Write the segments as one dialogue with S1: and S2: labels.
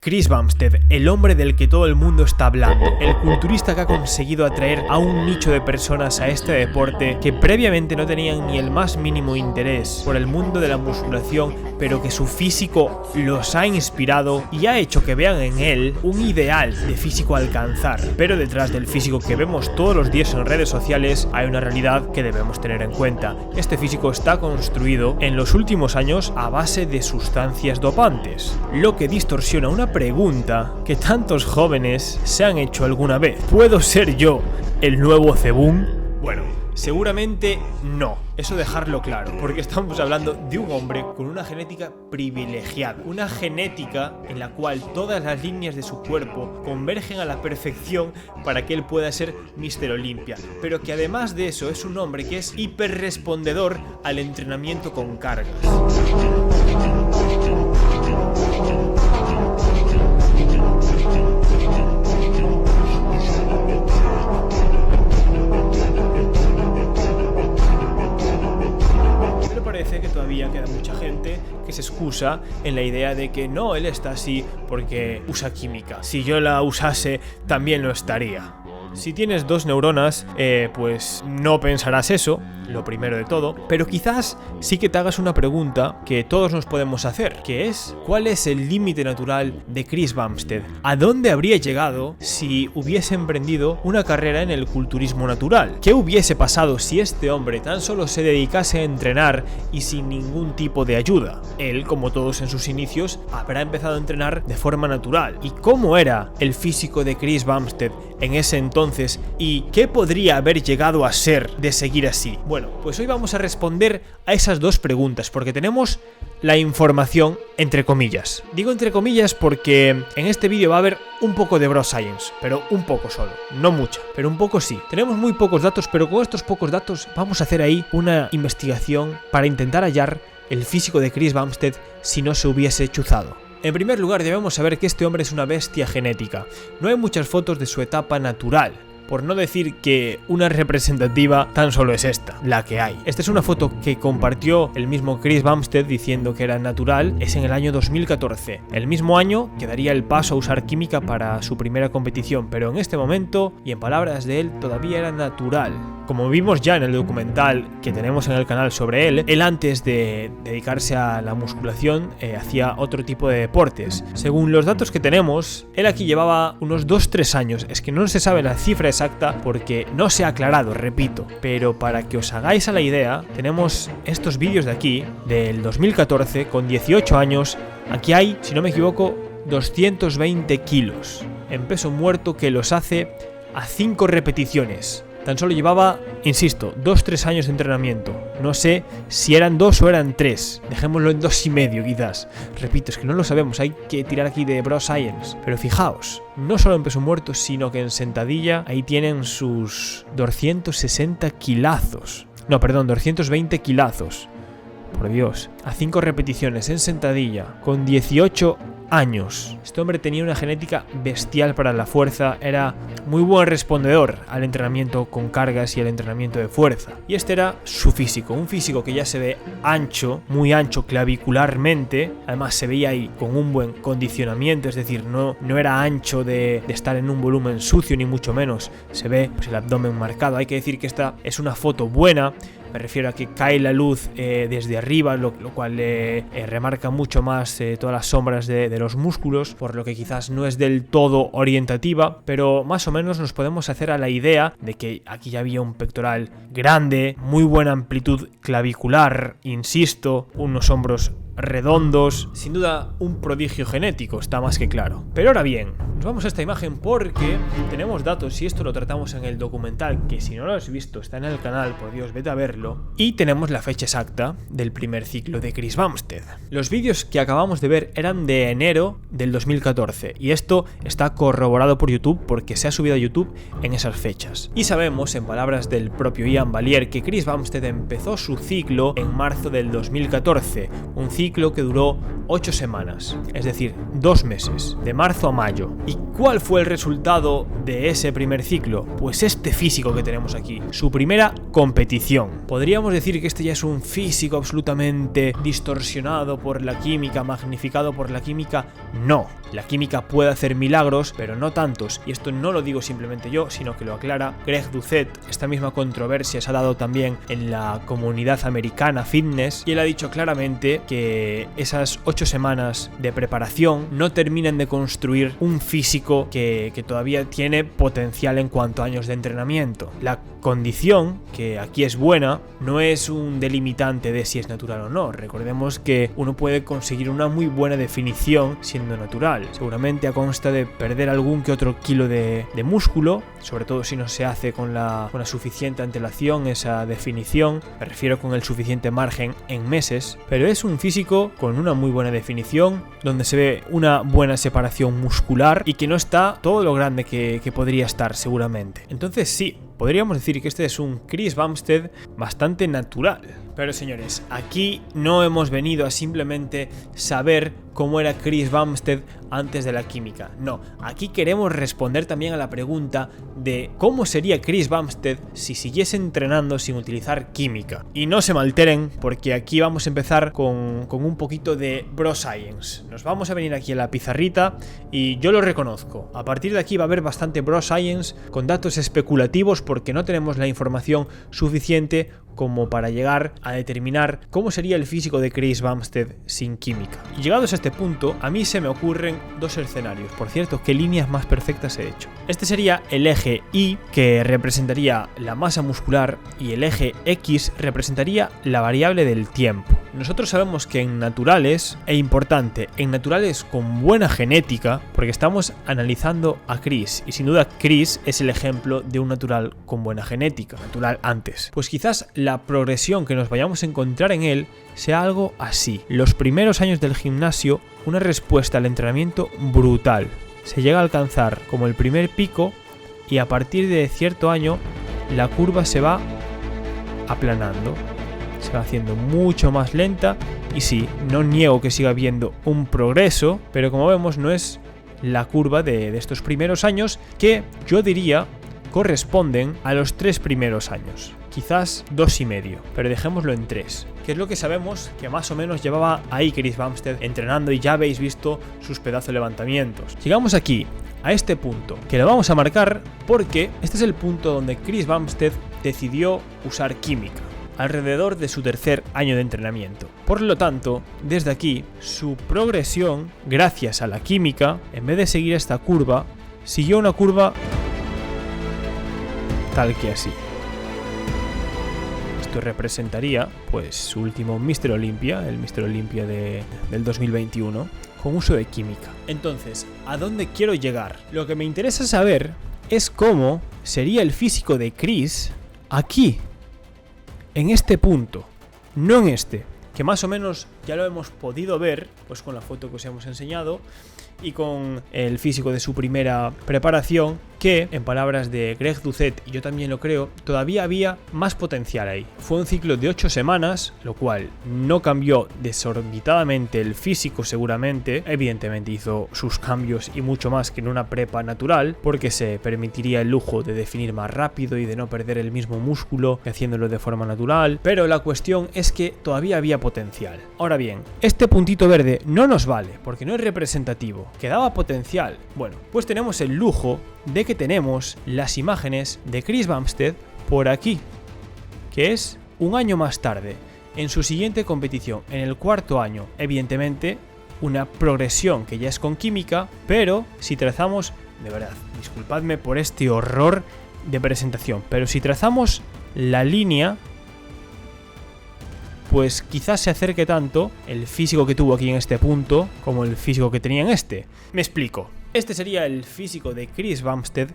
S1: Chris Bumstead, el hombre del que todo el mundo está hablando, el culturista que ha conseguido atraer a un nicho de personas a este deporte que previamente no tenían ni el más mínimo interés por el mundo de la musculación, pero que su físico los ha inspirado y ha hecho que vean en él un ideal de físico a alcanzar. Pero detrás del físico que vemos todos los días en redes sociales hay una realidad que debemos tener en cuenta. Este físico está construido en los últimos años a base de sustancias dopantes, lo que distorsiona una pregunta que tantos jóvenes se han hecho alguna vez. ¿Puedo ser yo el nuevo Zebun? Bueno, seguramente no, eso dejarlo claro, porque estamos hablando de un hombre con una genética privilegiada, una genética en la cual todas las líneas de su cuerpo convergen a la perfección para que él pueda ser Mr. Olympia, pero que además de eso es un hombre que es hiperrespondedor al entrenamiento con cargas. Parece que todavía queda mucha gente que se excusa en la idea de que no, él está así porque usa química. Si yo la usase, también lo estaría. Si tienes dos neuronas, pues no pensarás eso, lo primero de todo, pero quizás sí que te hagas una pregunta que todos nos podemos hacer, que es ¿cuál es el límite natural de Chris Bumstead? ¿A dónde habría llegado si hubiese emprendido una carrera en el culturismo natural? ¿Qué hubiese pasado si este hombre tan solo se dedicase a entrenar y sin ningún tipo de ayuda? Él, como todos en sus inicios, habrá empezado a entrenar de forma natural. ¿Y cómo era el físico de Chris Bumstead en ese entonces? ¿Y qué podría haber llegado a ser de seguir así? Bueno, pues hoy vamos a responder a esas dos preguntas, porque tenemos la información entre comillas. Digo entre comillas porque en este vídeo va a haber un poco de bro science, pero un poco solo, no mucha, pero un poco sí. Tenemos muy pocos datos, pero con estos pocos datos vamos a hacer ahí una investigación para intentar hallar el físico de Chris Bumstead si no se hubiese chuzado. En primer lugar, debemos saber que este hombre es una bestia genética. No hay muchas fotos de su etapa natural, por no decir que una representativa tan solo es esta, la que hay. Esta es una foto que compartió el mismo Chris Bumstead diciendo que era natural, es en el año 2014, el mismo año que daría el paso a usar química para su primera competición, pero en este momento, y en palabras de él, todavía era natural. Como vimos ya en el documental que tenemos en el canal sobre él antes de dedicarse a la musculación hacía otro tipo de deportes. Según los datos que tenemos, él aquí llevaba unos 2-3 años, es que no se sabe la cifra exacta porque no se ha aclarado, repito, pero para que os hagáis a la idea, tenemos estos vídeos de aquí, del 2014, con 18 años, aquí hay, si no me equivoco, 220 kilos en peso muerto que los hace a 5 repeticiones. Tan solo llevaba, insisto, 2-3 años de entrenamiento. No sé si eran 2 o eran 3. Dejémoslo en 2,5 quizás. Repito, es que no lo sabemos, hay que tirar aquí de bro science. Pero fijaos, no solo en peso muerto, sino que en sentadilla ahí tienen sus 260 kilazos. No, perdón, 220 kilazos. Por Dios, a 5 repeticiones en sentadilla, con 18 años. Este hombre tenía una genética bestial para la fuerza, era muy buen respondedor al entrenamiento con cargas y al entrenamiento de fuerza. Y este era su físico, un físico que ya se ve ancho, muy ancho clavicularmente, además se veía ahí con un buen condicionamiento, es decir, no era ancho de estar en un volumen sucio ni mucho menos, se ve pues, el abdomen marcado. Hay que decir que esta es una foto buena. Me refiero a que cae la luz desde arriba, lo cual remarca mucho más todas las sombras de los músculos, por lo que quizás no es del todo orientativa, pero más o menos nos podemos hacer a la idea de que aquí ya había un pectoral grande, muy buena amplitud clavicular, insisto, unos hombros redondos, sin duda un prodigio genético, está más que claro. Pero ahora bien, nos vamos a esta imagen porque tenemos datos y esto lo tratamos en el documental, que si no lo has visto está en el canal, por Dios, vete a verlo, y tenemos la fecha exacta del primer ciclo de Chris Bumstead. Los vídeos que acabamos de ver eran de enero del 2014 y esto está corroborado por YouTube porque se ha subido a YouTube en esas fechas. Y sabemos, en palabras del propio Ian Valier, que Chris Bumstead empezó su ciclo en marzo del 2014, un ciclo ciclo que duró 8 semanas, es decir, 2 meses, de marzo a mayo. ¿Y cuál fue el resultado de ese primer ciclo? Pues este físico que tenemos aquí, su primera competición. Podríamos decir que este ya es un físico absolutamente distorsionado por la química, magnificado por la química. No, la química puede hacer milagros, pero no tantos, y esto no lo digo simplemente yo, sino que lo aclara Greg Doucette. Esta misma controversia se ha dado también en la comunidad americana fitness, y él ha dicho claramente que esas 8 semanas de preparación no terminan de construir un físico que todavía tiene potencial en cuanto a años de entrenamiento. La condición, que aquí es buena, no es un delimitante de si es natural o no. Recordemos que uno puede conseguir una muy buena definición siendo natural. Seguramente a consta de perder algún que otro kilo de músculo, sobre todo si no se hace con la suficiente antelación esa definición, me refiero con el suficiente margen en meses, pero es un físico con una muy buena definición, donde se ve una buena separación muscular y que no está todo lo grande que podría estar seguramente. Entonces sí, podríamos decir que este es un Chris Bumstead bastante natural. Pero señores, aquí no hemos venido a simplemente saber cómo era Chris Bumstead antes de la química. No, aquí queremos responder también a la pregunta de cómo sería Chris Bumstead si siguiese entrenando sin utilizar química. Y no se me alteren, porque aquí vamos a empezar con un poquito de bro science. Nos vamos a venir aquí a la pizarrita y yo lo reconozco. A partir de aquí va a haber bastante bro science con datos especulativos, porque no tenemos la información suficiente como para llegar a determinar cómo sería el físico de Chris Bumstead sin química. Y llegados a este punto, a mí se me ocurren dos escenarios. Por cierto, qué líneas más perfectas he hecho. Este sería el eje Y, que representaría la masa muscular, y el eje X representaría la variable del tiempo. Nosotros sabemos que en naturales, e importante, en naturales con buena genética, porque estamos analizando a Chris, y sin duda Chris es el ejemplo de un natural con buena genética, natural antes. Pues quizás la progresión que nos vayamos a encontrar en él sea algo así. Los primeros años del gimnasio, una respuesta al entrenamiento brutal. Se llega a alcanzar como el primer pico, y a partir de cierto año la curva se va aplanando. Se va haciendo mucho más lenta, y sí, no niego que siga habiendo un progreso, pero como vemos no es la curva de estos primeros años, que yo diría corresponden a los 3 primeros años. Quizás 2,5, pero dejémoslo en 3, que es lo que sabemos que más o menos llevaba ahí Chris Bumstead entrenando, y ya habéis visto sus pedazos de levantamientos. Llegamos aquí, a este punto, que lo vamos a marcar porque este es el punto donde Chris Bumstead decidió usar química, alrededor de su 3er año de entrenamiento. Por lo tanto, desde aquí, su progresión, gracias a la química, en vez de seguir esta curva, siguió una curva tal que así. Esto representaría pues su último Mr. Olympia, el Mr. Olympia del 2021, con uso de química. Entonces, ¿a dónde quiero llegar? Lo que me interesa saber es cómo sería el físico de Chris aquí, en este punto, no en este, que más o menos ya lo hemos podido ver pues con la foto que os hemos enseñado y con el físico de su primera preparación, que, en palabras de Greg Doucette, y yo también lo creo, todavía había más potencial ahí. Fue un ciclo de 8 semanas, lo cual no cambió desorbitadamente el físico seguramente. Evidentemente hizo sus cambios y mucho más que en una prepa natural, porque se permitiría el lujo de definir más rápido y de no perder el mismo músculo que haciéndolo de forma natural, pero la cuestión es que todavía había potencial. Ahora bien, este puntito verde no nos vale, porque no es representativo. ¿Quedaba potencial? Bueno, pues tenemos el lujo de que tenemos las imágenes de Chris Bumstead por aquí, que es un año más tarde, en su siguiente competición, en el 4.º año. Evidentemente, una progresión que ya es con química, pero si trazamos, de verdad, disculpadme por este horror de presentación, pero si trazamos la línea, pues quizás se acerque tanto el físico que tuvo aquí en este punto como el físico que tenía en este. Me explico. Este sería el físico de Chris Bumstead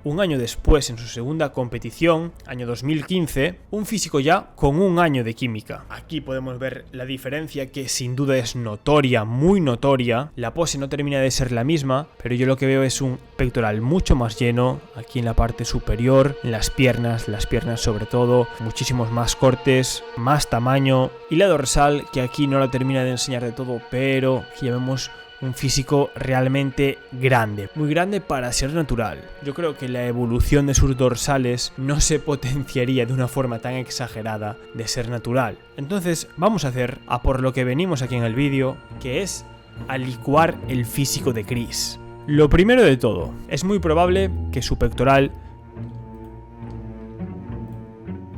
S1: un año después en su segunda competición, año 2015, un físico ya con un año de química. Aquí podemos ver la diferencia que sin duda es notoria, muy notoria. La pose no termina de ser la misma, pero yo lo que veo es un pectoral mucho más lleno, aquí en la parte superior, en las piernas sobre todo, muchísimos más cortes, más tamaño, y la dorsal que aquí no la termina de enseñar de todo, pero aquí ya vemos un físico realmente grande, muy grande para ser natural. Yo creo que la evolución de sus dorsales no se potenciaría de una forma tan exagerada de ser natural. Entonces vamos a hacer a por lo que venimos aquí en el vídeo, que es a licuar el físico de Chris. Lo primero de todo, es muy probable que su pectoral,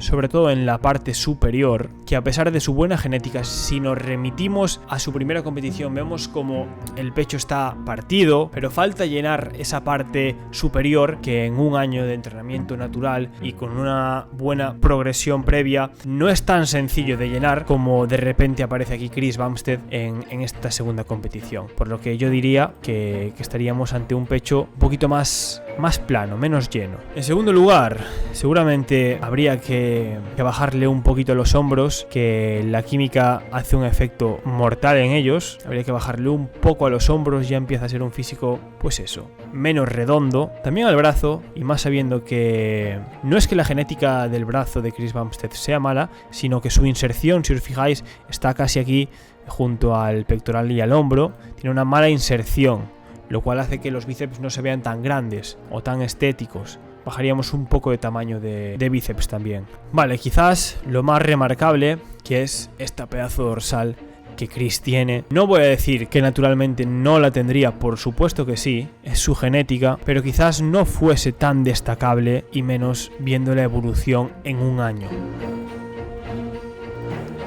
S1: sobre todo en la parte superior, que a pesar de su buena genética, si nos remitimos a su primera competición, vemos como el pecho está partido, pero falta llenar esa parte superior que en un año de entrenamiento natural y con una buena progresión previa no es tan sencillo de llenar como de repente aparece aquí Chris Bumstead en esta segunda competición. Por lo que yo diría que estaríamos ante un pecho un poquito más plano, menos lleno. En segundo lugar, seguramente habría que bajarle un poquito los hombros, que la química hace un efecto mortal en ellos. Habría que bajarle un poco a los hombros, ya empieza a ser un físico, pues eso, menos redondo. También al brazo, y más sabiendo que no es que la genética del brazo de Chris Bumstead sea mala, sino que su inserción, si os fijáis, está casi aquí junto al pectoral y al hombro. Tiene una mala inserción, lo cual hace que los bíceps no se vean tan grandes o tan estéticos. Bajaríamos un poco de tamaño de bíceps también. Vale, quizás lo más remarcable, que es esta pedazo dorsal que Chris tiene. No voy a decir que naturalmente no la tendría, por supuesto que sí, es su genética, pero quizás no fuese tan destacable, y menos viendo la evolución en un año.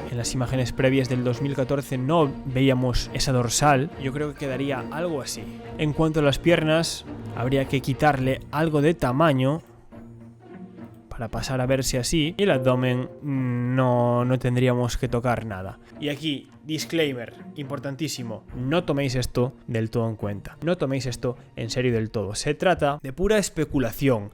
S1: En las imágenes previas del 2014 no veíamos esa dorsal, yo creo que quedaría algo así. En cuanto a las piernas, habría que quitarle algo de tamaño para pasar a verse así, y el abdomen no tendríamos que tocar nada. Y aquí, disclaimer importantísimo, no toméis esto del todo en cuenta, no toméis esto en serio del todo, se trata de pura especulación.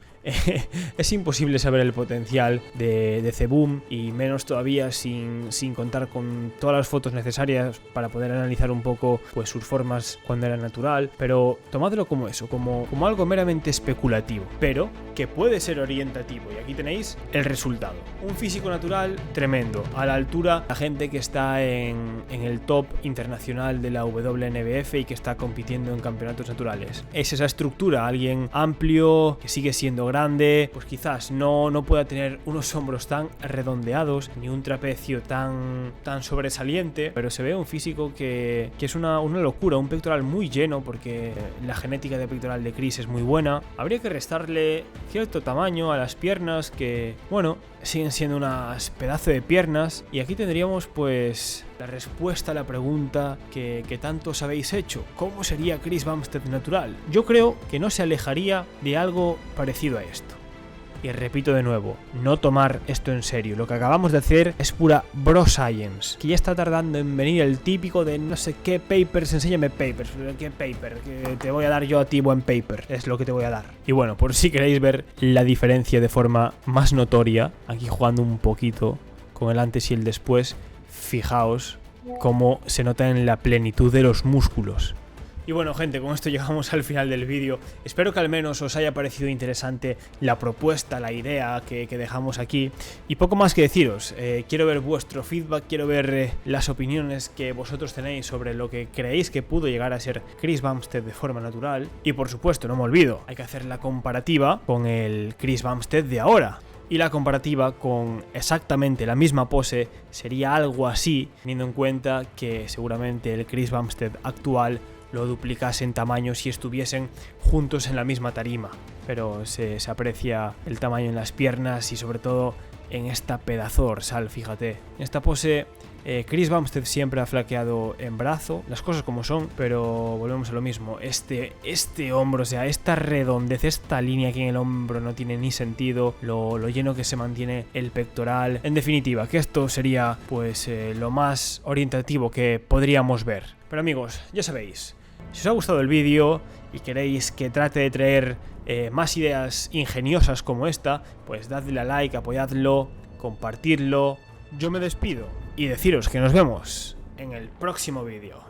S1: Es imposible saber el potencial de CBum, y menos todavía sin contar con todas las fotos necesarias para poder analizar un poco pues sus formas cuando era natural, pero tomadlo como eso, como algo meramente especulativo, pero que puede ser orientativo. Y aquí tenéis el resultado, un físico natural tremendo, a la altura de la gente que está en el top internacional de la WNBF y que está compitiendo en campeonatos naturales. Es esa estructura, alguien amplio que sigue siendo grande, pues quizás no pueda tener unos hombros tan redondeados ni un trapecio tan sobresaliente, pero se ve un físico que es una locura, un pectoral muy lleno, porque la genética de pectoral de Chris es muy buena. Habría que restarle cierto tamaño a las piernas, que bueno, siguen siendo unas pedazos de piernas, y aquí tendríamos pues la respuesta a la pregunta que tanto os habéis hecho: ¿cómo sería Chris Bumstead natural? Yo creo que no se alejaría de algo parecido a esto. Y repito de nuevo, no tomar esto en serio. Lo que acabamos de hacer es pura bro science, que ya está tardando en venir el típico de no sé qué papers, enséñame papers. ¿Qué paper? Que te voy a dar yo a ti buen paper, es lo que te voy a dar. Y bueno, por si queréis ver la diferencia de forma más notoria, aquí jugando un poquito con el antes y el después, fijaos cómo se nota en la plenitud de los músculos. Y bueno, gente, con esto llegamos al final del vídeo. Espero que al menos os haya parecido interesante la propuesta, la idea que dejamos aquí. Y poco más que deciros. Quiero ver vuestro feedback, quiero ver las opiniones que vosotros tenéis sobre lo que creéis que pudo llegar a ser Chris Bumstead de forma natural. Y por supuesto, no me olvido, hay que hacer la comparativa con el Chris Bumstead de ahora. Y la comparativa con exactamente la misma pose sería algo así, teniendo en cuenta que seguramente el Chris Bumstead actual lo duplicase en tamaño si estuviesen juntos en la misma tarima. Pero se aprecia el tamaño en las piernas y sobre todo en esta pedazo dorsal, fíjate. En esta pose Chris Bumstead siempre ha flaqueado en brazo, las cosas como son, pero volvemos a lo mismo. Este hombro, o sea, esta redondez, esta línea aquí en el hombro no tiene ni sentido, lo lleno que se mantiene el pectoral. En definitiva, que esto sería pues lo más orientativo que podríamos ver. Pero amigos, ya sabéis, si os ha gustado el vídeo y queréis que trate de traer más ideas ingeniosas como esta, pues dadle a like, apoyadlo, compartidlo. Yo me despido y deciros que nos vemos en el próximo vídeo.